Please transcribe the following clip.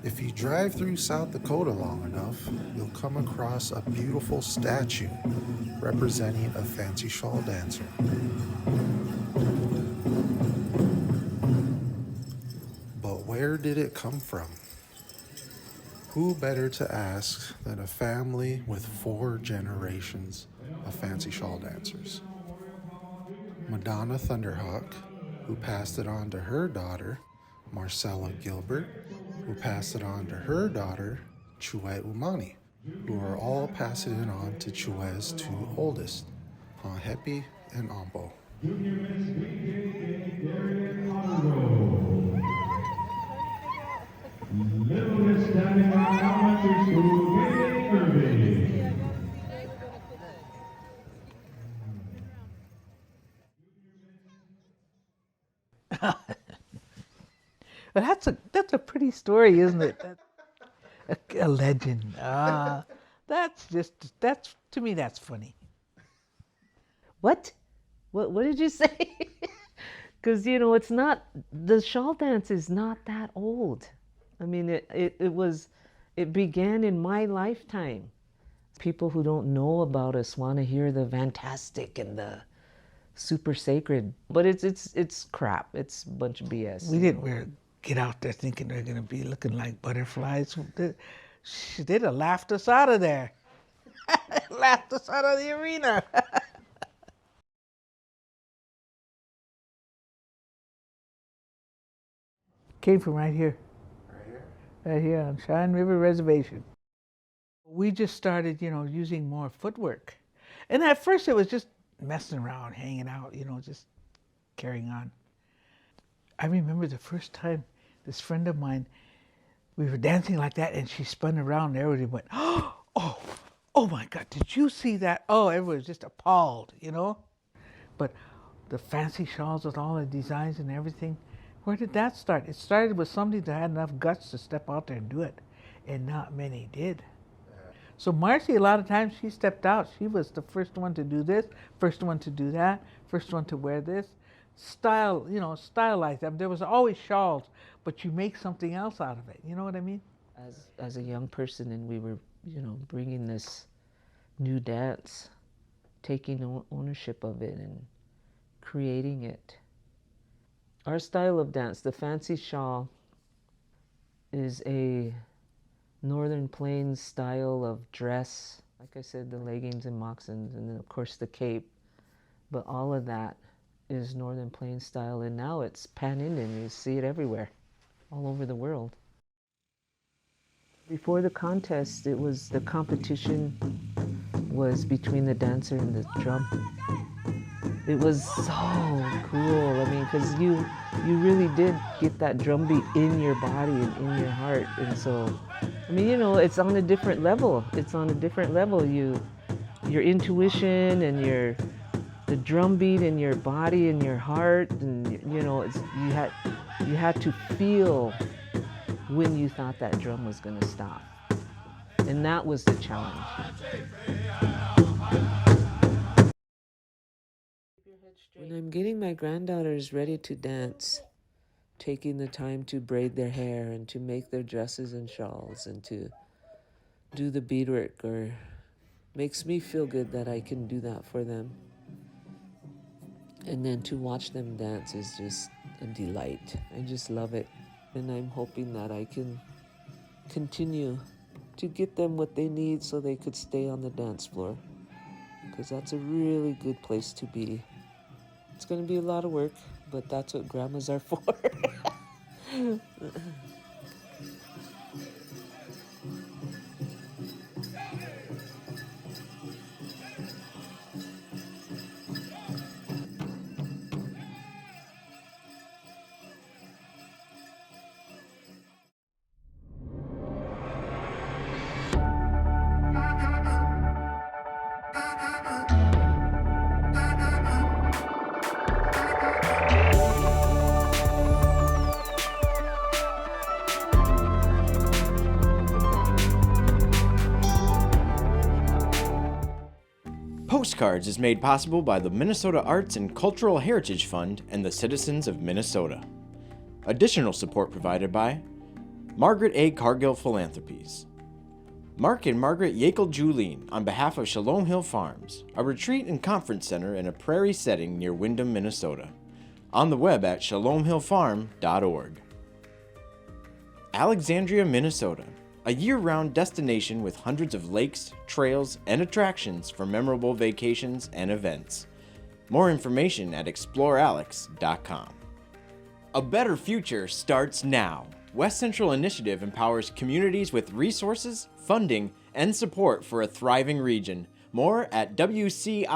If you drive through South Dakota long enough, you'll come across a beautiful statue representing a fancy shawl dancer. But where did it come from? Who better to ask than a family with 4 generations of fancy shawl dancers? Madonna Thunderhawk, who passed it on to her daughter, Marcella Gilbert, who passed it on to her daughter, Chue Umani, who are all passing it on to Chue's 2 oldest, Happy and Ambo. Little Miss Standing Rock Elementary School, Megan Irving. Well, that's a pretty story, isn't it? A legend. That's to me that's funny. What? What did you say? Because it's not, the shawl dance is not that old. I mean, it began in my lifetime. People who don't know about us want to hear the fantastic and the super sacred, but it's crap. It's a bunch of BS. We didn't get out there thinking they're gonna be looking like butterflies. They'd have laughed us out of there. Laughed us out of the arena. Came from right here. Right here on Cheyenne River Reservation. We just started, using more footwork. And at first it was just messing around, hanging out, just carrying on. I remember the first time this friend of mine, we were dancing like that and she spun around and everybody went, oh my God, did you see that? Oh, everybody was just appalled, But the fancy shawls with all the designs and everything, where did that start? It started with somebody that had enough guts to step out there and do it, and not many did. So Marcy, a lot of times she stepped out. She was the first one to do this, first one to do that, first one to wear this. Stylized them. There was always shawls, but you make something else out of it. You know what I mean? As a young person, and we were, bringing this new dance, taking ownership of it and creating it. Our style of dance, the fancy shawl, is a Northern Plains style of dress. Like I said, the leggings and moccasins, and then of course the cape. But all of that is Northern Plains style, and now it's pan-Indian. You see it everywhere, all over the world. Before the contest, the competition was between the dancer and the drum. It was so cool. I mean, because you really did get that drum beat in your body and in your heart. And so, I mean, it's on a different level. It's on a different level. Your intuition and the drum beat in your body and your heart, and you had to feel when you thought that drum was going to stop. And that was the challenge. When I'm getting my granddaughters ready to dance, taking the time to braid their hair and to make their dresses and shawls and to do the beadwork, or makes me feel good that I can do that for them. And then to watch them dance is just a delight. I just love it. And I'm hoping that I can continue to get them what they need so they could stay on the dance floor, because that's a really good place to be. It's going to be a lot of work, but that's what grandmas are for. Postcards is made possible by the Minnesota Arts and Cultural Heritage Fund and the citizens of Minnesota. Additional support provided by Margaret A. Cargill Philanthropies. Mark and Margaret Yakel-Julien on behalf of Shalom Hill Farms, a retreat and conference center in a prairie setting near Windham, Minnesota. On the web at shalomhillfarm.org. Alexandria, Minnesota, a year-round destination with hundreds of lakes, trails, and attractions for memorable vacations and events. More information at explorealex.com. A better future starts now. West Central Initiative empowers communities with resources, funding, and support for a thriving region. More at wcif.org.